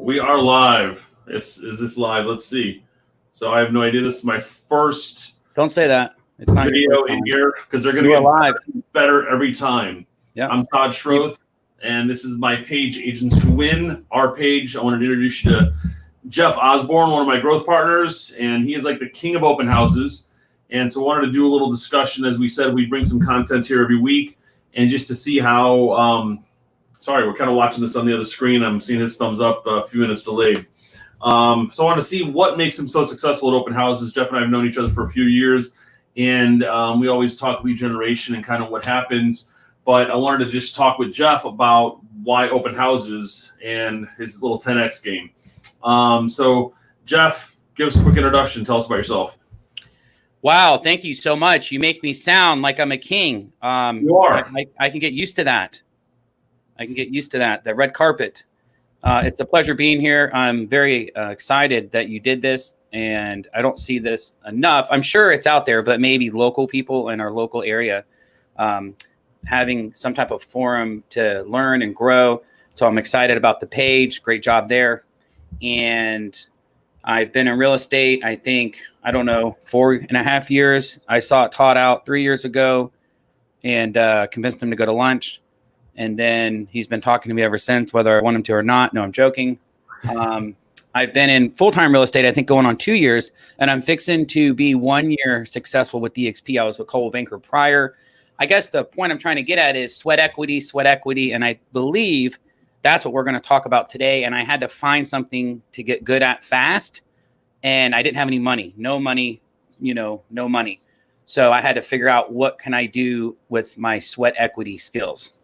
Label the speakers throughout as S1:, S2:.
S1: We are live. Is this live? Let's see. So I have no idea. This is my first
S2: Don't say that. It's not
S1: video in here because they're going to get
S2: live.
S1: better every time.
S2: Yeah.
S1: I'm Todd Schroth, and this is my page, Agents Who Win, our page. I wanted to introduce you to Jeff Osborn, one of my growth partners, and he is like the king of open houses. And so I wanted to do a little discussion. As we said, we bring some content here every week, and just to see how sorry, we're kind of watching this on the other screen. I'm seeing his thumbs up a few minutes delayed. So I want to see what makes him so successful at open houses. Jeff and I have known each other for a few years, and we always talk lead generation and kind of what happens. But I wanted to just talk with Jeff about why open houses and his little 10X game. So Jeff, give us a quick introduction. Tell us about yourself.
S2: Wow, thank you so much. You make me sound like I'm a king.
S1: You are.
S2: I can get used to that. The red carpet. It's a pleasure being here. I'm very excited that you did this, and I don't see this enough. I'm sure it's out there, but maybe local people in our local area having some type of forum to learn and grow. So I'm excited about the page. Great job there. And I've been in real estate, I think, 4.5 years. I saw Todd out 3 years ago and convinced him to go to lunch. And then he's been talking to me ever since, whether I want him to or not. No, I'm joking. I've been in full-time real estate, I think going on 2 years, and I'm fixing to be 1 year successful with DXP. I was with COLLAB Banker prior. I guess the point I'm trying to get at is sweat equity. And I believe that's what we're going to talk about today. And I had to find something to get good at fast. And I didn't have any money, no money. So I had to figure out what can I do with my sweat equity skills.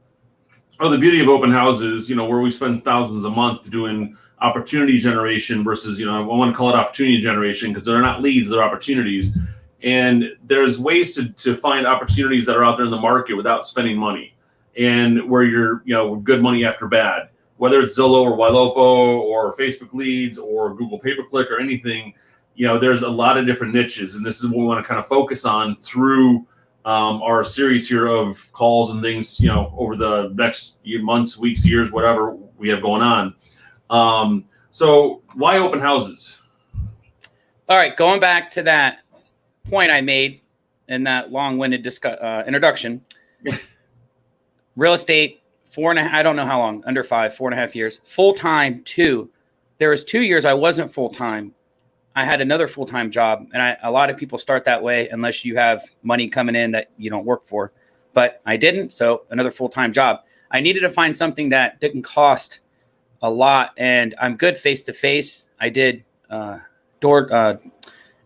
S1: Oh, the beauty of open houses, where we spend thousands a month doing opportunity generation versus, I want to call it opportunity generation because they're not leads, they're opportunities. And there's ways to find opportunities that are out there in the market without spending money, and where you're, good money after bad, whether it's Zillow or Ylopo or Facebook leads or Google pay-per-click or anything. There's a lot of different niches, and this is what we want to kind of focus on through our series here of calls and things, over the next months, weeks, years, whatever we have going on. So why open houses?
S2: All right, going back to that point I made in that long-winded introduction, real estate, I don't know how long, under 4.5 years, full-time 2. There was 2 years I wasn't full-time. I had another full-time job, and a lot of people start that way unless you have money coming in that you don't work for. But I didn't, so another full-time job. I needed to find something that didn't cost a lot, and I'm good face-to-face. I did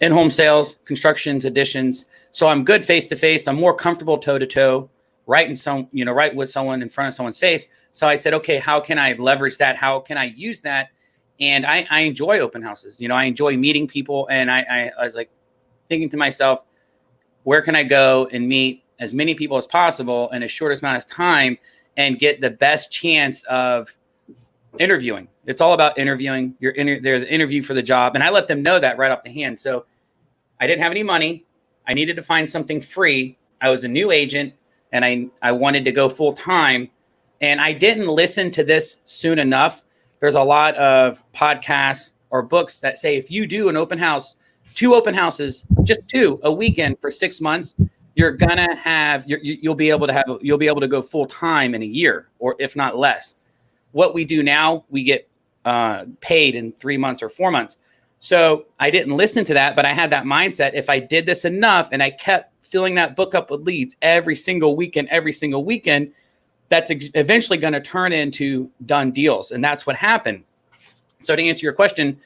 S2: in-home sales, constructions, additions. So I'm good face-to-face. I'm more comfortable toe-to-toe, right with someone in front of someone's face. So I said, okay, how can I leverage that? How can I use that? And I enjoy open houses. I enjoy meeting people. And I was like thinking to myself, where can I go and meet as many people as possible in a shortest amount of time and get the best chance of interviewing? It's all about interviewing. They're the interview for the job. And I let them know that right off the hand. So I didn't have any money. I needed to find something free. I was a new agent, and I wanted to go full time. And I didn't listen to this soon enough. There's a lot of podcasts or books that say if you do an open house, 2 open houses, just 2 a weekend for 6 months, you're gonna have you'll be able to go full time in a year, or if not less. What we do now, we get paid in 3 months or 4 months. So I didn't listen to that, but I had that mindset. If I did this enough and I kept filling that book up with leads every single weekend, that's eventually going to turn into done deals. And that's what happened. So to answer your question,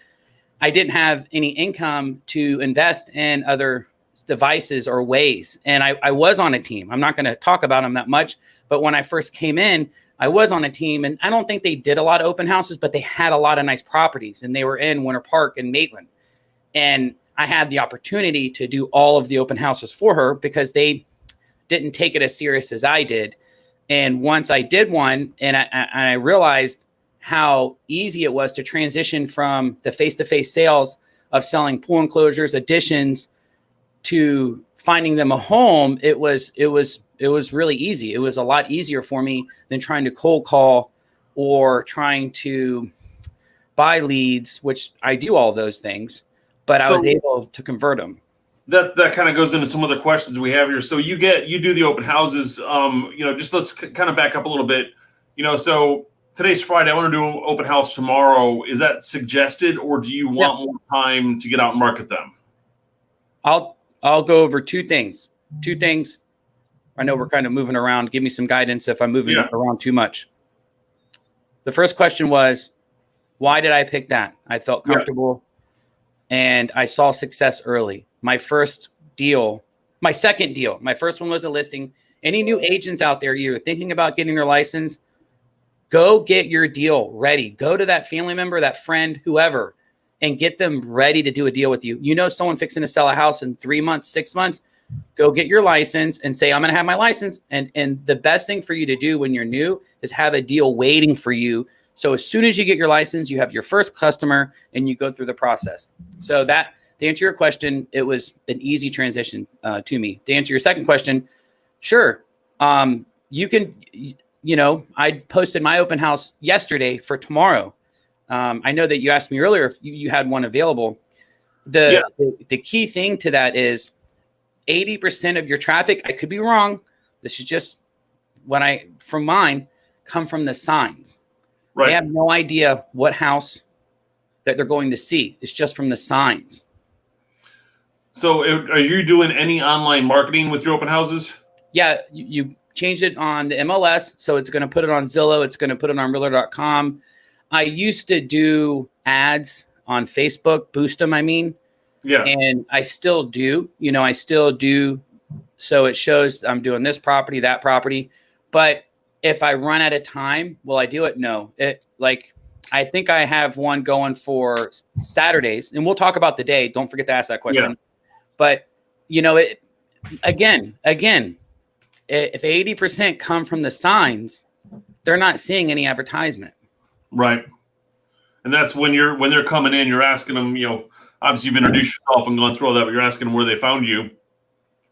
S2: I didn't have any income to invest in other devices or ways. And I was on a team. I'm not going to talk about them that much. But when I first came in, I was on a team. And I don't think they did a lot of open houses, but they had a lot of nice properties. And they were in Winter Park and Maitland. And I had the opportunity to do all of the open houses for her because they didn't take it as serious as I did. And once I did one, and I realized how easy it was to transition from the face-to-face sales of selling pool enclosures, additions, to finding them a home, it was really easy. It was a lot easier for me than trying to cold call or trying to buy leads, which I do all those things, but I was able to convert them.
S1: That kind of goes into some other questions we have here. So you do the open houses. Just let's kind of back up a little bit. So today's Friday. I want to do an open house tomorrow. Is that suggested, or do you want more time to get out and market them?
S2: I'll go over two things. I know we're kind of moving around. Give me some guidance if I'm moving around too much. The first question was, why did I pick that? I felt comfortable and I saw success early. My second deal, my first one was a listing. Any new agents out there, you're thinking about getting their license, go get your deal ready. Go to that family member, that friend, whoever, and get them ready to do a deal with you. Someone fixing to sell a house in 3 months, 6 months, go get your license and say, I'm going to have my license. And the best thing for you to do when you're new is have a deal waiting for you. So as soon as you get your license, you have your first customer and you go through the process. So that, to answer your question, it was an easy transition to me. To answer your second question, sure. You can, I posted my open house yesterday for tomorrow. I know that you asked me earlier if you had one available. The key thing to that is 80% of your traffic, I could be wrong. This is just from mine, come from the signs. Right. They have no idea what house that they're going to see. It's just from the signs.
S1: So are you doing any online marketing with your open houses?
S2: Yeah, you changed it on the MLS. So it's going to put it on Zillow. It's going to put it on realtor.com. I used to do ads on Facebook, boost them, Yeah. And I still do, So it shows I'm doing this property, that property. But if I run out of time, will I do it? No. I think I have one going for Saturdays, and we'll talk about the day. Don't forget to ask that question. Yeah. But, again, if 80% come from the signs, they're not seeing any advertisement.
S1: Right. And that's when they're coming in, you're asking them, obviously you've introduced yourself and gone through all that, but you're asking them where they found you.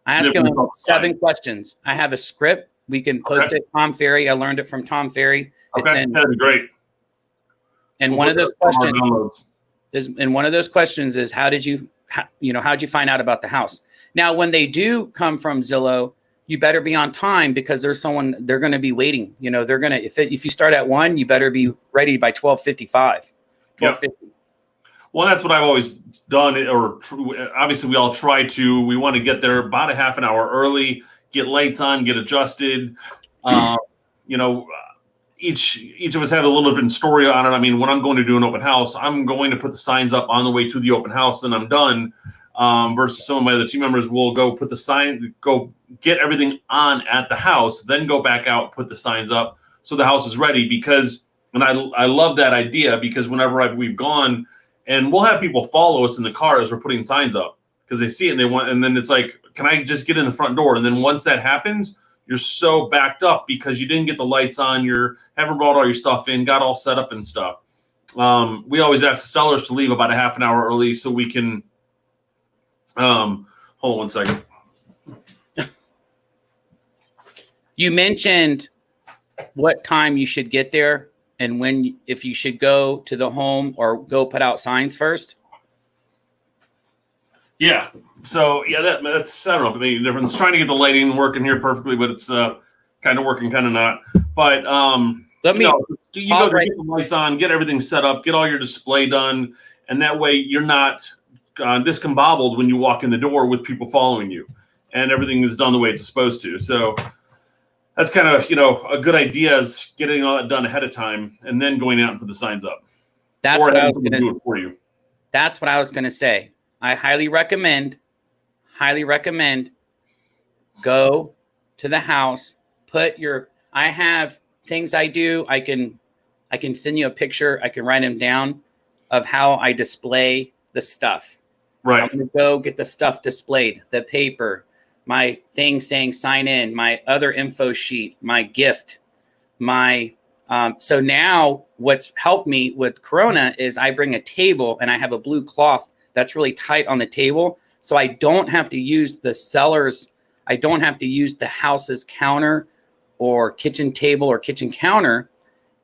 S2: I ask them 7 questions. I have a script. We can post it. Tom Ferry. I learned it from Tom Ferry.
S1: Okay, that's great.
S2: And one of those questions is how'd you find out about the house? Now, when they do come from Zillow, you better be on time because there's someone, they're going to be waiting. They're going to, if you start at 1, you better be ready by 12:55. 12:50.
S1: Well, that's what I've always done. Obviously we all we want to get there about a half an hour early, get lights on, get adjusted. Each of us have a little different story on it. When I'm going to do an open house, I'm going to put the signs up on the way to the open house, then I'm done. Versus some of my other team members will go put the sign, go get everything on at the house, then go back out, put the signs up so the house is ready. And I love that idea because whenever we've gone, and we'll have people follow us in the car as we're putting signs up because they see it and then it's like, can I just get in the front door? And then once that happens, you're so backed up because you didn't get the lights on, haven't brought all your stuff in, got all set up and stuff. We always ask the sellers to leave about a half an hour early so we can, hold on 1 second.
S2: You mentioned what time you should get there and if you should go to the home or go put out signs first.
S1: Yeah. So that's, I don't know if it made any difference. Trying to get the lighting working here perfectly, but it's kind of working, kind of not. But you go there, get the lights on, get everything set up, get all your display done, and that way you're not discombobbled when you walk in the door with people following you, and everything is done the way it's supposed to. So that's kind of a good idea is getting all that done ahead of time and then going out and put the signs up.
S2: That's what I was going to do it for you. That's what I was going to say. I highly recommend go to the house, I have things I do. I can send you a picture. I can write them down of how I display the stuff. Right. I'm going to go get the stuff displayed, the paper, my thing saying sign in, my other info sheet, my gift, so now what's helped me with Corona is I bring a table and I have a blue cloth that's really tight on the table. So I don't have to use I don't have to use the house's counter or kitchen table or kitchen counter.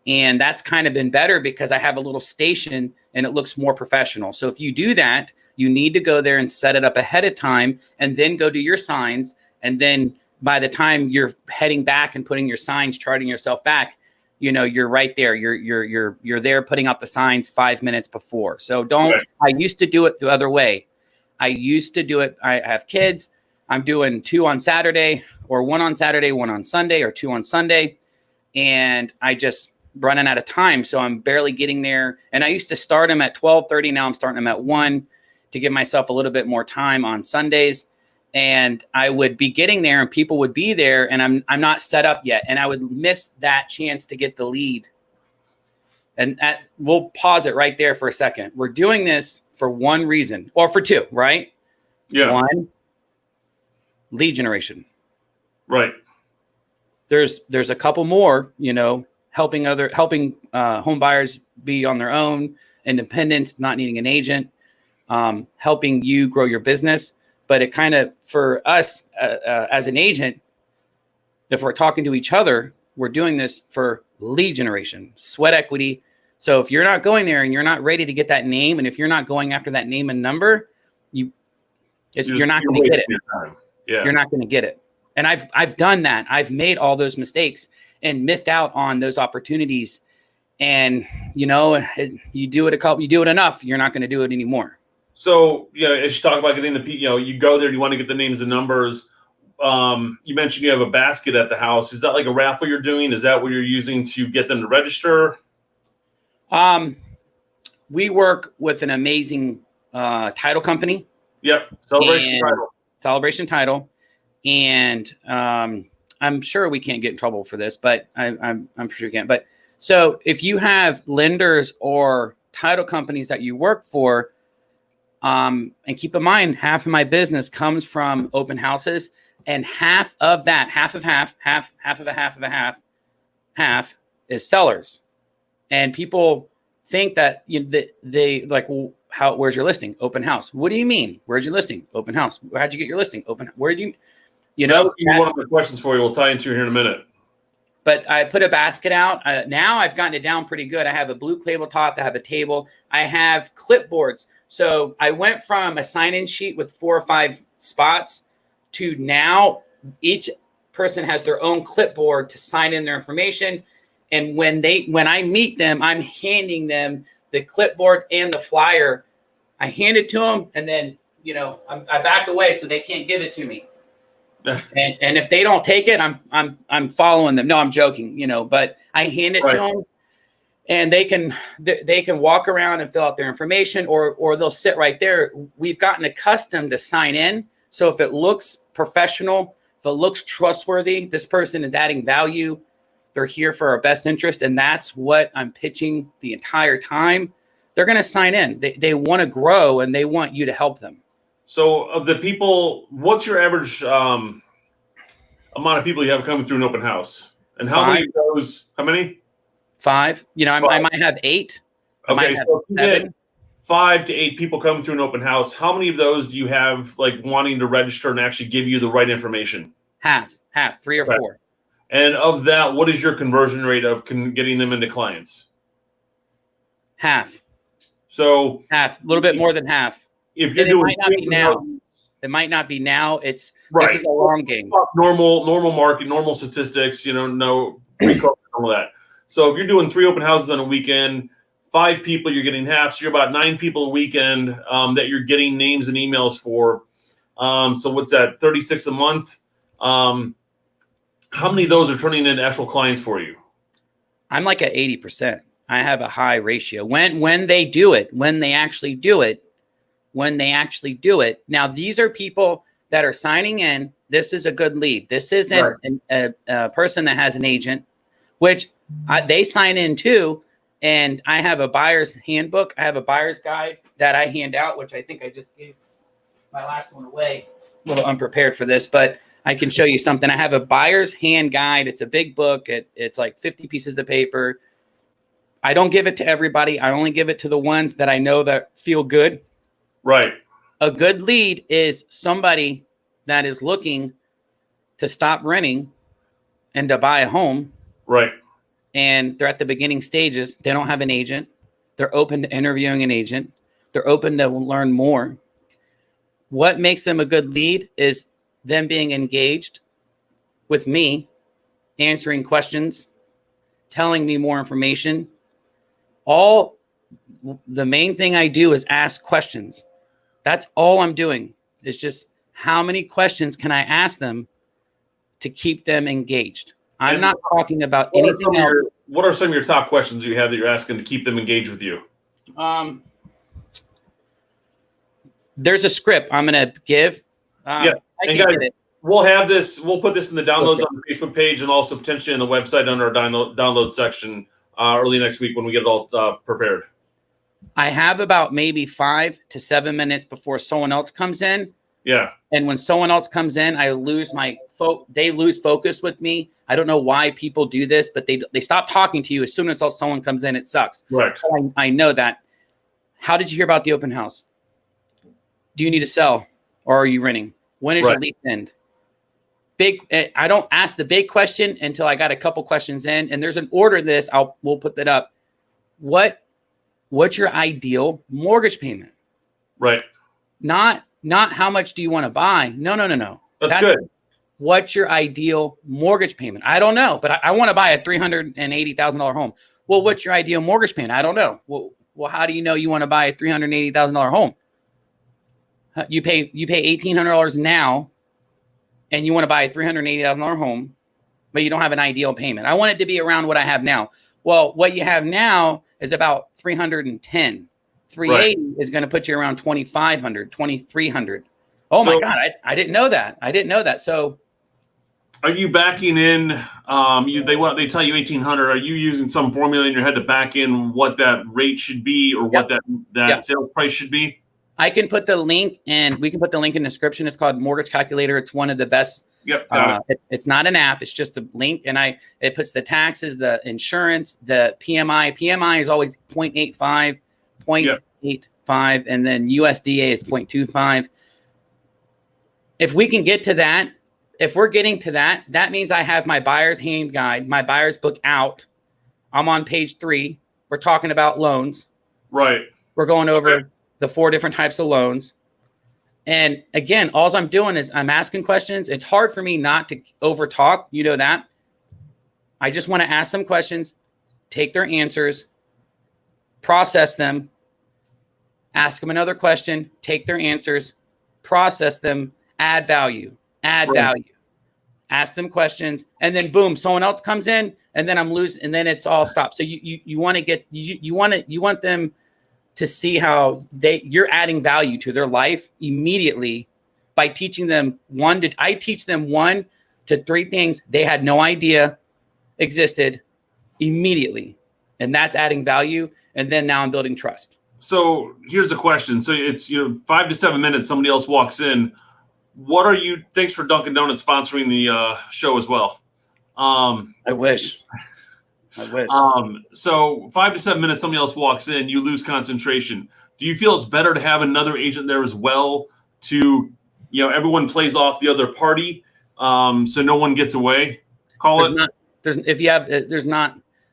S2: And that's kind of been better because I have a little station and it looks more professional. So if you do that, you need to go there and set it up ahead of time and then go do your signs. And then by the time you're heading back and putting your signs, charting yourself back, you know, you're right there. You're there putting up the signs 5 minutes before. So don't,
S1: Right.
S2: I used to do it the other way. I used to do it. I have kids. I'm doing 2 on Saturday or 1 on Saturday, 1 on Sunday or 2 on Sunday. And I just running out of time. So I'm barely getting there. And I used to start them at 12:30. Now I'm starting them at 1 to give myself a little bit more time on Sundays. And I would be getting there and people would be there and I'm not set up yet. And I would miss that chance to get the lead. And we'll pause it right there for a second. We're doing this for one reason or for 2, right?
S1: Yeah.
S2: 1, lead generation.
S1: Right.
S2: There's a couple more, you know, helping home buyers be on their own, independent, not needing an agent, helping you grow your business. But it kind of, for us as an agent, if we're talking to each other, we're doing this for lead generation, sweat equity. So if you're not going there and you're not ready to get that name, and if you're not going after that name and number, you're not going to get it.
S1: Yeah.
S2: You're not going to get it. And I've done that. I've made all those mistakes and missed out on those opportunities. And you know, you do it enough, you're not going to do it anymore.
S1: So, yeah, as you talk about getting you go there, you want to get the names and numbers. You mentioned you have a basket at the house. Is that like a raffle you're doing? Is that what you're using to get them to register?
S2: We work with an amazing title company.
S1: Yep. Celebration Title.
S2: And I'm sure we can't get in trouble for this, but I'm sure we can't. But so if you have lenders or title companies that you work for, and keep in mind, half of my business comes from open houses, and half of that, half is sellers. And people think that they like, well, where's your listing? Open house. What do you mean? Where's your listing? Open house. How'd you get your listing? Open. Where do you know?
S1: One of the questions for you. We'll tie into here in a minute.
S2: But I put a basket out. Now I've gotten it down pretty good. I have a blue tabletop. I have a table. I have clipboards. So I went from a sign-in sheet with 4 or 5 spots to now each person has their own clipboard to sign in their information. And when I meet them, I'm handing them the clipboard and the flyer. I hand it to them, and then I back away so they can't give it to me. And if they don't take it, I'm following them. No, I'm joking, but I hand it to them, and they can walk around and fill out their information, or they'll sit right there. We've gotten accustomed to sign in. So if it looks professional, if it looks trustworthy, this person is adding value. They're here for our best interest. And that's what I'm pitching the entire time. They're going to sign in. They want to grow, and they want you to help them. So
S1: of the people, what's your average amount of people you have coming through an open house? And how
S2: 5.
S1: many of those? How many?
S2: 5. 5. I might have 8.
S1: Okay, so 7. 5 to 8 people coming through an open house. How many of those do you have like wanting to register and actually give you the right information?
S2: Half, 3 or 4.
S1: And of that, what is your conversion rate of getting them into clients?
S2: Half.
S1: So
S2: half, a little bit more than half.
S1: If you're doing,
S2: it might not be now. It might not be now. This is a long game.
S1: Normal market, normal statistics. No pre-COVID, all of that. So if you're doing 3 open houses on a weekend, 5 people, you're getting half. So you're about 9 people a weekend that you're getting names and emails for. So what's that? 36 a month. How many of those are turning into actual clients for you? I'm like at
S2: 80%. I have a high ratio. When they do it, when they actually do it. Now, these are people that are signing in. This is a good lead. This isn't a person that has an agent, which they sign in too. And I have a buyer's handbook. I have a buyer's guide that I hand out, which I think I just gave my last one away. A little unprepared for this, but I can show you something. I have a buyer's hand guide. It's a big book. It's like 50 pieces of paper. I don't give it to everybody. I only give it to the ones that I know that feel good.
S1: Right.
S2: A good lead is somebody that is looking to stop renting and to buy a home.
S1: Right.
S2: and they're at the beginning stages. They don't have an agent. They're open to interviewing an agent. They're open to learn more. What makes them a good lead is them being engaged with me, answering questions, telling me more information. The main thing I do is ask questions. That's all I'm doing. It's just how many questions can I ask them to keep them engaged? I'm not talking about anything else.
S1: What are some of your top questions you have that you're asking to keep them engaged with you?
S2: There's a script I'm going to give.
S1: Yeah.
S2: I can get it.
S1: We'll have this. We'll put this in the downloads on the Facebook page and also potentially on the website under our download section early next week when we get it all prepared.
S2: I have about maybe 5 to 7 minutes before someone else comes in.
S1: Yeah.
S2: And when someone else comes in, I lose they lose focus with me. I don't know why people do this, but they stop talking to you as soon as someone comes in. It sucks.
S1: Right.
S2: So I know that. How did you hear about the open house? Do you need to sell or are you renting? When is your lease end? I don't ask the big question until I got a couple questions in, and there's an order to this. We'll put that up. What's your ideal mortgage payment?
S1: Right.
S2: Not how much do you want to buy? No.
S1: That's good.
S2: What's your ideal mortgage payment? I don't know, but I want to buy a $380,000 home. Well, what's your ideal mortgage payment? I don't know. Well, how do you know you want to buy a $380,000 home? You pay $1,800 now, and you want to buy a $380,000 home, but you don't have an ideal payment. I want it to be around what I have now. Well, what you have now is about $310. $380 is going to put you around $2,500, $2,300. Oh my God, I didn't know that. So,
S1: are you backing in? They tell you $1,800. Are you using some formula in your head to back in what that rate should be or what that sales price should be?
S2: I can put the link, and we can put the link in the description. It's called Mortgage Calculator. It's one of the best.
S1: Yep.
S2: It's not an app. It's just a link, and it puts the taxes, the insurance, the PMI. PMI is always 0.85, 0.85, and then USDA is 0.25. If we can get to that, if we're getting to that, that means I have my buyer's hand guide, my buyer's book out. I'm on page 3. We're talking about loans.
S1: Right.
S2: We're going over the 4 different types of loans. And again, all I'm doing is I'm asking questions. It's hard for me not to over talk. You know that. I just want to ask them questions, take their answers, process them, ask them another question, take their answers, process them, add value, ask them questions, and then boom, someone else comes in, and then I'm losing, and then it's all stopped. So you want to get you want them to see how you're adding value to their life immediately by teaching them I teach them 1 to 3 things they had no idea existed immediately. And that's adding value. And then now I'm building trust.
S1: So here's a question. So it's 5 to 7 minutes, somebody else walks in. Thanks for Dunkin' Donuts sponsoring the show as well.
S2: I wish.
S1: So 5 to 7 minutes, somebody else walks in, you lose concentration. Do you feel it's better to have another agent there as well to, everyone plays off the other party, so no one gets away?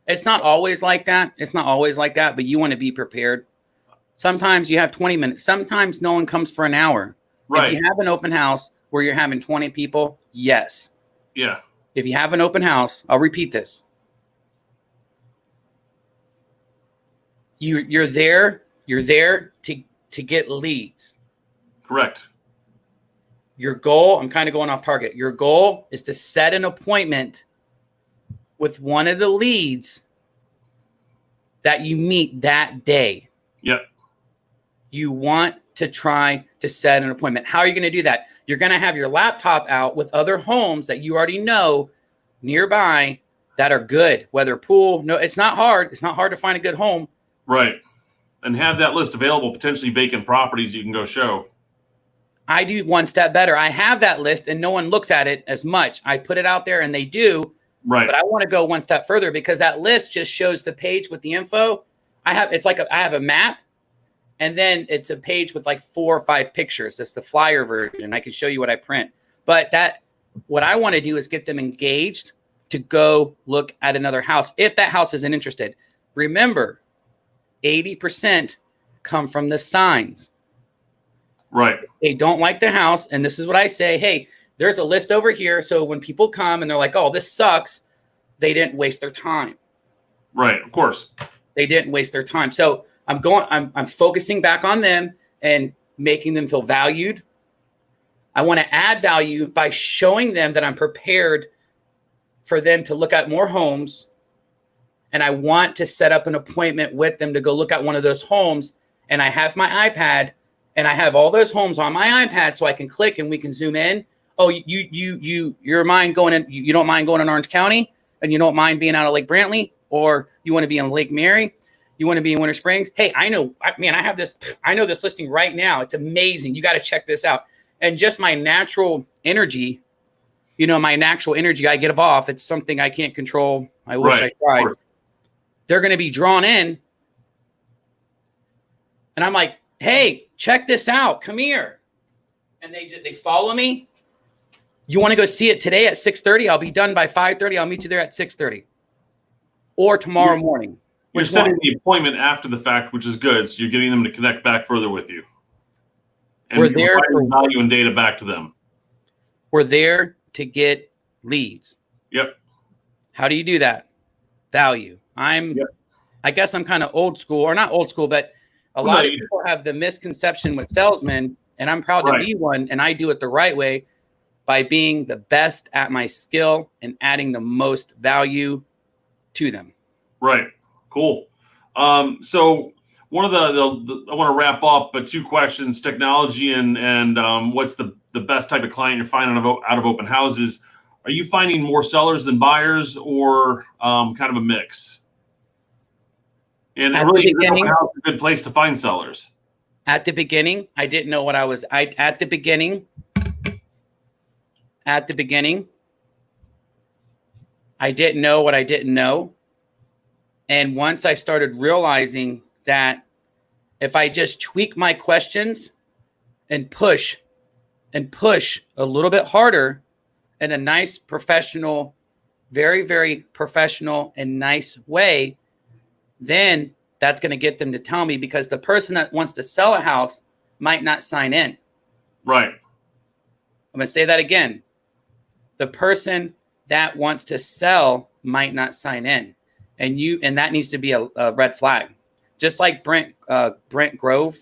S1: It's not always like that. It's not always like that, but you want to be prepared. Sometimes you have 20 minutes. Sometimes no one comes for an hour. Right. If you have an open house where you're having 20 people, yes. Yeah.
S2: If you have an open house, I'll repeat this. You're there to get leads.
S1: Correct.
S2: Your goal, I'm kind of going off target. Your goal is to set an appointment with one of the leads that you meet that day.
S1: Yep.
S2: You want to try to set an appointment. How are you going to do that? You're going to have your laptop out with other homes that you already know nearby that are good, whether pool. No, it's not hard. It's not hard to find a good home.
S1: Right. And have that list available, potentially vacant properties you can go show.
S2: I do one step better. I have that list and no one looks at it as much. I put it out there and they do.
S1: Right.
S2: But I want to go one step further because that list just shows the page with the info. I have a map, and then it's a page with like 4 or 5 pictures. That's the flyer version. I can show you what I print. But what I want to do is get them engaged, to go look at another house if that house isn't interested. Remember, 80% come from the signs.
S1: Right.
S2: They don't like the house. And this is what I say. Hey, there's a list over here. So when people come and they're like, oh, this sucks, they didn't waste their time.
S1: Right. Of course.
S2: They didn't waste their time. So I'm focusing back on them and making them feel valued. I want to add value by showing them that I'm prepared for them to look at more homes. And I want to set up an appointment with them to go look at one of those homes. And I have my iPad and I have all those homes on my iPad so I can click and we can zoom in. Oh, you're mind going in, you don't mind going in Orange County and you don't mind being out of Lake Brantley, or you want to be in Lake Mary, you want to be in Winter Springs. Hey, I know this listing right now. It's amazing. You got to check this out. And just my natural energy, I get off. It's something I can't control. I wish I tried. They're going to be drawn in. And I'm like, hey, check this out. Come here. And they follow me. You want to go see it today at 6:30? I'll be done by 5:30. I'll meet you there at 6:30. Or tomorrow morning.
S1: You're setting the appointment after the fact, which is good. So you're getting them to connect back further with you. And
S2: we're there for
S1: value and data back to them.
S2: We're there to get leads.
S1: Yep.
S2: How do you do that? Value. I guess I'm kind of old school, or not old school, but a lot of people have the misconception with salesmen, and I'm proud to be one, and I do it the right way by being the best at my skill and adding the most value to them.
S1: Right. Cool. So one of the I want to wrap up, but 2 questions: technology and what's the best type of client you're finding out of open houses? Are you finding more sellers than buyers, or kind of a mix? And
S2: at
S1: really,
S2: the beginning,
S1: open house is a good place to find sellers.
S2: At the beginning, I didn't know what I was. At the beginning, I didn't know what I didn't know. And once I started realizing that if I just tweak my questions and push a little bit harder in a nice, professional, very, very professional and nice way, then that's going to get them to tell me, because the person that wants to sell a house might not sign in.
S1: Right.
S2: I'm going to say that again. The person that wants to sell might not sign in. And that needs to be a red flag. Just like Brent Grove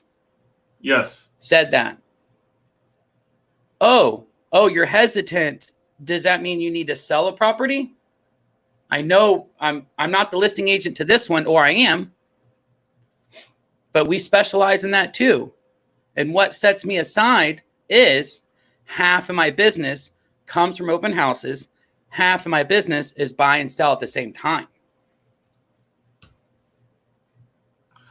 S2: said that. Oh, you're hesitant. Does that mean you need to sell a property? I know I'm not the listing agent to this one, or I am, but we specialize in that too. And what sets me aside is half of my business comes from open houses. Half of my business is buy and sell at the same time.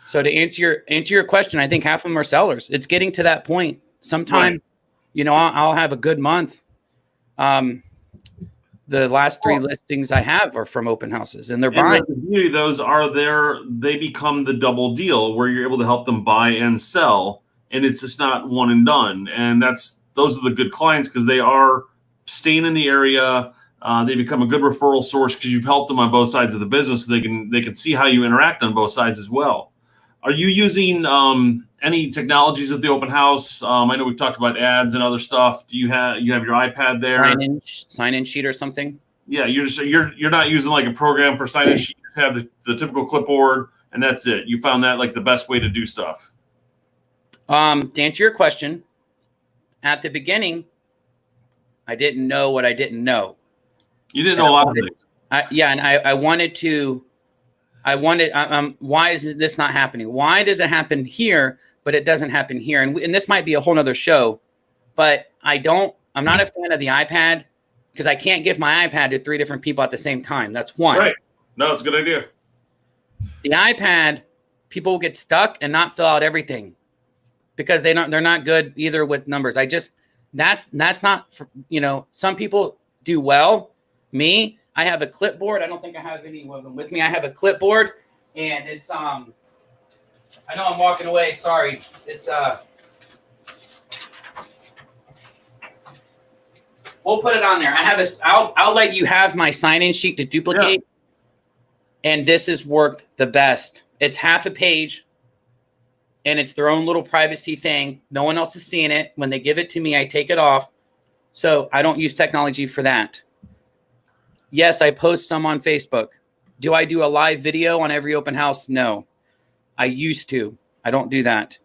S2: So to answer your question, I think half of them are sellers. It's getting to that point. Sometimes, I'll have a good month. The last 3 listings I have are from open houses, and they're buying.
S1: The beauty of those they become the double deal where you're able to help them buy and sell, and it's just not one and done. And those are the good clients, because they are staying in the area. They become a good referral source because you've helped them on both sides of the business, so they can see how you interact on both sides as well. Are you using any technologies at the open house? I know we've talked about ads and other stuff. Do you have your iPad there?
S2: Sign-in sheet or something? Yeah,
S1: you're not using like a program for sign-in sheet. You have the typical clipboard, and that's it. You found that like the best way to do stuff.
S2: To answer your question, at the beginning, I didn't know what I didn't know.
S1: You didn't know a lot of things.
S2: I wanted to. Why is this not happening? Why does it happen here, but it doesn't happen here? And this might be a whole nother show, but I'm not a fan of the iPad, because I can't give my iPad to 3 different people at the same time. That's one.
S1: Right. No, it's a good idea.
S2: The iPad, people will get stuck and not fill out everything because they're not good either with numbers. That's not, some people do well. Me, I have a clipboard. I don't think I have any of them with me. I have a clipboard, and it's I know I'm walking away. Sorry. It's We'll put it on there. I have I'll let you have my sign-in sheet to duplicate. Yeah. And this has worked the best. It's half a page and it's their own little privacy thing. No one else is seeing it. When they give it to me, I take it off. So I don't use technology for that. Yes, I post some on Facebook. Do I do a live video on every open house? No. I used to. I don't do that.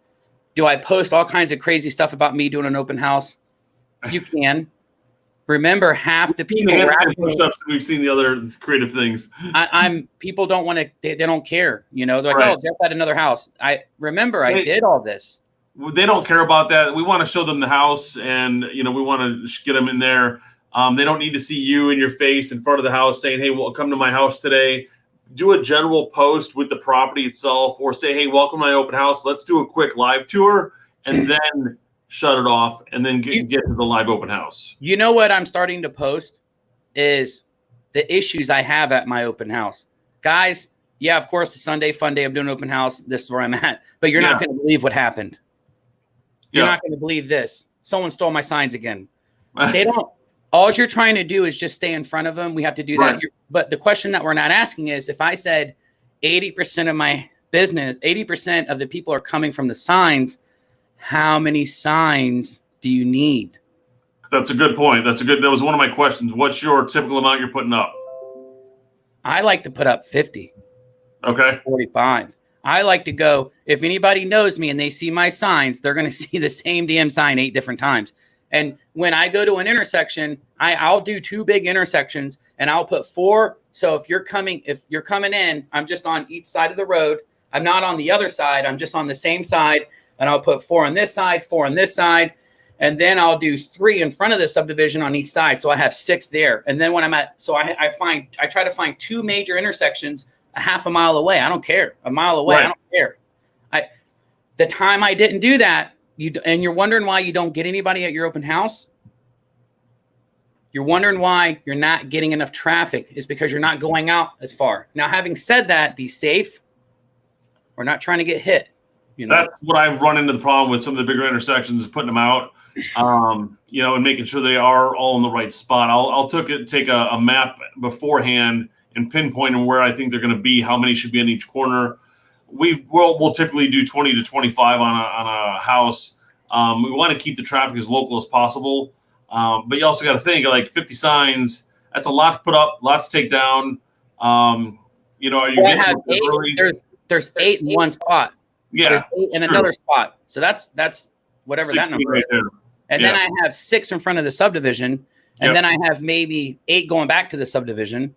S2: Do I post all kinds of crazy stuff about me doing an open house? You can. Remember, half the people
S1: push-ups, we've seen the other creative things.
S2: People don't want to. They don't care. You know, they're like, right. Oh, Jeff had another house. I did all this.
S1: They don't care about that. We want to show them the house, and we want to get them in there. They don't need to see you in your face in front of the house saying, "Hey, well, come to my house today." Do a general post with the property itself, or say, "Hey, welcome to my open house. Let's do a quick live tour," and then shut it off, and then get to the live open house.
S2: You know what I'm starting to post is the issues I have at my open house. Guys, yeah, of course, it's Sunday, fun day. I'm doing an open house. This is where I'm at. But you're not going to believe what happened. You're not going to believe this. Someone stole my signs again. They don't. All you're trying to do is just stay in front of them. We have to do that. But the question that we're not asking is, if I said 80% of my business, 80% of the people are coming from the signs, how many signs do you need?
S1: That's a good point. That was one of my questions. What's your typical amount you're putting up?
S2: I like to put up 50.
S1: Okay.
S2: 45. I like to go, if anybody knows me and they see my signs, they're going to see the same damn sign 8 different times. And when I go to an intersection, I'll do 2 big intersections and I'll put 4. So if you're coming in, I'm just on each side of the road. I'm not on the other side. I'm just on the same side. And I'll put 4 on this side, 4 on this side. And then I'll do 3 in front of the subdivision on each side. So I have 6 there. And then when I'm at, so I try to find 2 major intersections a half a mile away. I don't care. A mile away. Right. I don't care. The time I didn't do that, and you're wondering why you don't get anybody at your open house. You're wondering why you're not getting enough traffic is because you're not going out as far. Now, having said that, be safe. We're not trying to get hit.
S1: That's what I've run into the problem with some of the bigger intersections, is putting them out, and making sure they are all in the right spot. I'll take a map beforehand and pinpoint where I think they're going to be, how many should be in each corner. We'll typically do 20 to 25 on a house. We want to keep the traffic as local as possible. But you also got to think, like 50 signs, that's a lot to put up, lots to take down. Are you getting early?
S2: There's 8 in one spot.
S1: Yeah,
S2: there's 8 in another spot. So that's whatever that number is. And then I have 6 in front of the subdivision. And then I have maybe 8 going back to the subdivision,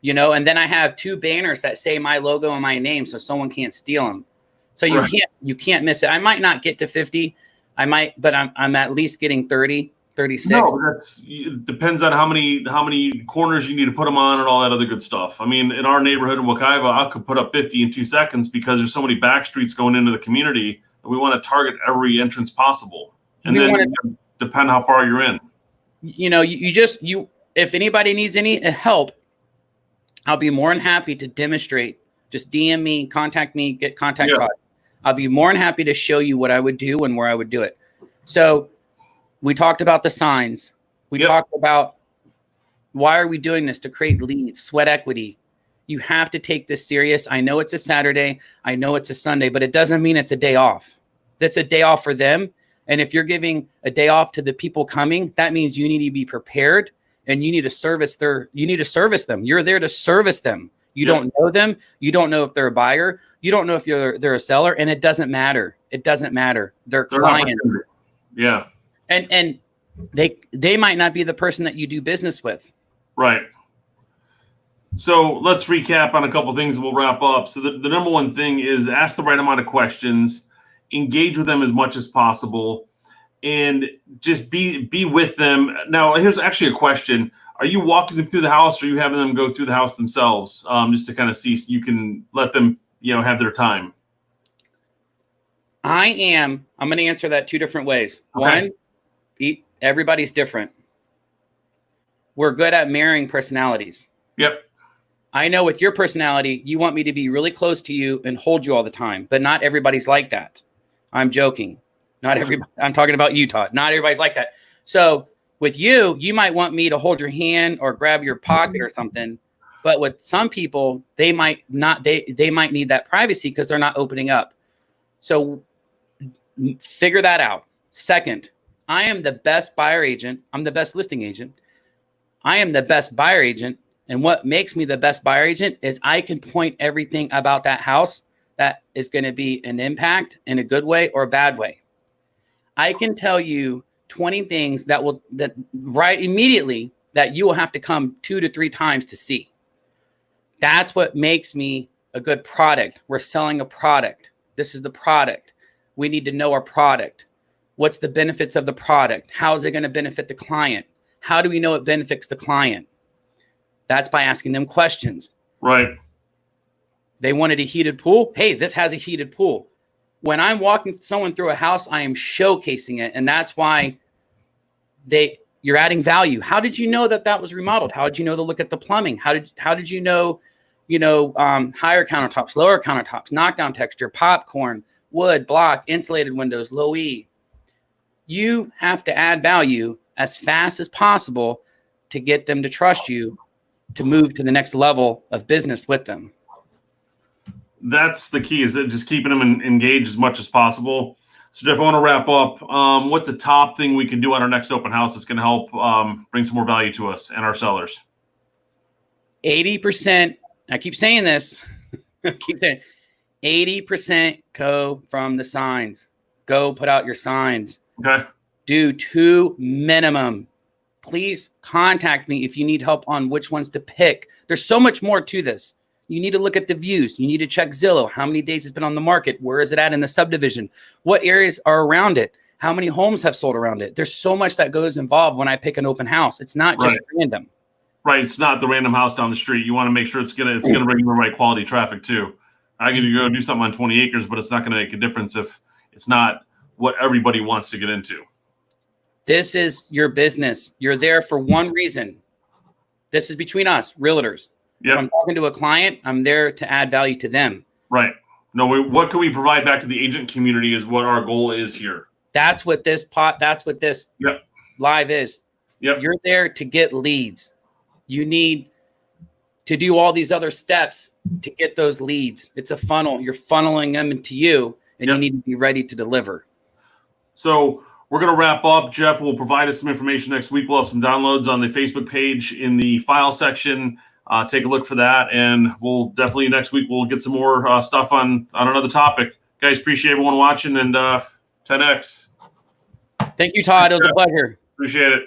S2: and then I have 2 banners that say my logo and my name so someone can't steal them. So you can't miss it. I might not get to 50. I might, but I'm at least getting 30, 36.
S1: No, it depends on how many corners you need to put them on and all that other good stuff. I mean, in our neighborhood in Wekiva, I could put up 50 in 2 seconds because there's so many back streets going into the community, and we want to target every entrance possible. And then depend how far you're in. If anybody needs any help, I'll be more than happy to demonstrate. Just DM me, contact me, get contact Todd. I'll be more than happy to show you what I would do and where I would do it. So we talked about the signs. We talked about why are we doing this? To create leads, sweat equity. You have to take this serious. I know it's a Saturday. I know it's a Sunday, but it doesn't mean it's a day off. That's a day off for them. And if you're giving a day off to the people coming, that means you need to be prepared and you need to service them. You're there to service them. You don't know them. You don't know if they're a buyer. You don't know if they're a seller, and it doesn't matter. It doesn't matter. They're clients. Yeah.
S2: And they might not be the person that you do business with.
S1: Right. So let's recap on a couple of things and we'll wrap up. So the number one thing is ask the right amount of questions, engage with them as much as possible, and just be with them. Now, here's actually a question. Are you walking them through the house, or are you having them go through the house themselves, just to kind of see so you can let them, have their time?
S2: I'm going to answer that 2 different ways.
S1: Okay.
S2: One, everybody's different. We're good at marrying personalities.
S1: Yep.
S2: I know with your personality, you want me to be really close to you and hold you all the time, but not everybody's like that. I'm joking. Not everybody. I'm talking about you, Todd. Not everybody's like that. So With you, you might want me to hold your hand or grab your pocket or something. But with some people, they might not, they might need that privacy because they're not opening up. So figure that out. Second, I am the best buyer agent. I'm the best listing agent. I am the best buyer agent. And what makes me the best buyer agent is I can point everything about that house that is going to be an impact in a good way or a bad way. I can tell you 20 things that right immediately that you will have to come 2 to 3 times to see. That's what makes me a good product. We're selling a product. This is the product. We need to know our product. What's the benefits of the product? How is it going to benefit the client? How do we know it benefits the client? That's by asking them questions.
S1: Right.
S2: They wanted a heated pool. Hey, this has a heated pool. When I'm walking someone through a house, I am showcasing it. And that's why you're adding value. How did you know that was remodeled? How did you know to look at the plumbing? How did you know, higher countertops, lower countertops, knockdown texture, popcorn, wood, block, insulated windows, low E. You have to add value as fast as possible to get them to trust you to move to the next level of business with them.
S1: That's the key, is just keeping them engaged as much as possible. So Jeff, I want to wrap up. What's the top thing we can do on our next open house that's going to help bring some more value to us and our sellers?
S2: 80%. I keep saying this. I keep saying 80% go from the signs. Go put out your signs.
S1: Okay.
S2: Do 2 minimum. Please contact me if you need help on which ones to pick. There's so much more to this. You need to look at the views. You need to check Zillow. How many days it's been on the market? Where is it at in the subdivision? What areas are around it? How many homes have sold around it? There's so much that goes involved when I pick an open house. It's not just random. Right.
S1: It's not the random house down the street. You want to make sure it's gonna bring the right quality traffic too. I can go do something on 20 acres, but it's not going to make a difference if it's not what everybody wants to get into.
S2: This is your business. You're there for one reason. This is between us, realtors. Yep. If I'm talking to a client, I'm there to add value to them.
S1: Right. No, what can we provide back to the agent community is what our goal is here.
S2: That's what this live is.
S1: Yep.
S2: You're there to get leads. You need to do all these other steps to get those leads. It's a funnel. You're funneling them into you, and you need to be ready to deliver.
S1: So we're going to wrap up. Jeff will provide us some information next week. We'll have some downloads on the Facebook page in the file section. Take a look for that, and we'll definitely next week we'll get some more stuff on another topic. Guys, appreciate everyone watching, and 10X.
S2: Thank you, Todd. It was a pleasure.
S1: Appreciate it.